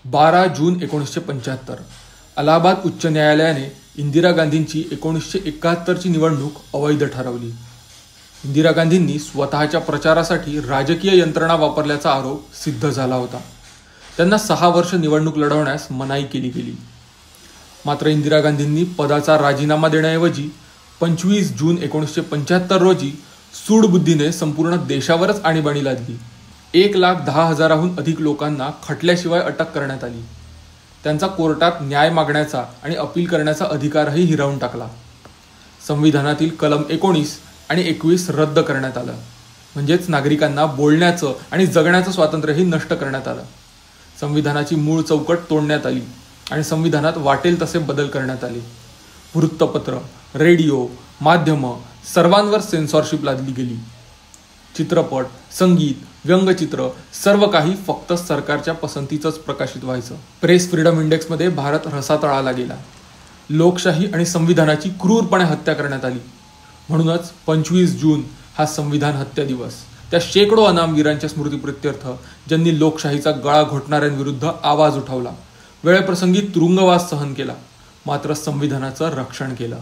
12 जून 1975 अलाहाबाद उच्च न्यायालयाने इंदिरा गांधींची 1971ची निवडणूक अवैध ठरवली. इंदिरा गांधींनी स्वतःच्या प्रचारासाठी राजकीय यंत्रणा वापरल्याचा आरोप सिद्ध झाला होता. त्यांना 6 वर्ष निवडणूक लढवण्यास मनाई केली गेली. मात्र इंदिरा गांधींनी पदाचा राजीनामा देण्याऐवजी 25 जून 1975 रोजी सूडबुद्धीने संपूर्ण देशावरच आणीबाणी लादली. 1,10,000हून अधिक लोकांना खटल्याशिवाय अटक करण्यात आली. त्यांचा कोर्टात न्याय मागण्याचा आणि अपील करण्याचा अधिकारही हिरावून टाकला. संविधानातील कलम 19 आणि 21 रद्द करण्यात आलं. म्हणजेच नागरिकांना बोलण्याचं आणि जगण्याचं स्वातंत्र्यही नष्ट करण्यात आलं. संविधानाची मूळ चौकट तोडण्यात आली आणि संविधानात वाटेल तसे बदल करण्यात आले. वृत्तपत्र, रेडिओ, माध्यमं सर्वांवर सेन्सॉरशिप लादली गेली. चित्रपट, संगीत, व्यंगचित्र सर्व काही फक्त सरकारच्या पसंतीचंच प्रकाशित व्हायचं. प्रेस फ्रीडम इंडेक्समध्ये भारत रसातळाला गेला. लोकशाही आणि संविधानाची क्रूरपणे हत्या करण्यात आली. म्हणूनच 25 जून हा संविधान हत्या दिवस. त्या शेकडो अनामवीरांच्या स्मृतीप्रित्यर्थ ज्यांनी लोकशाहीचा गळा घोटणाऱ्यांविरुद्ध आवाज उठवला, वेळेप्रसंगी तुरुंगवास सहन केला, मात्र संविधानाचं रक्षण केलं.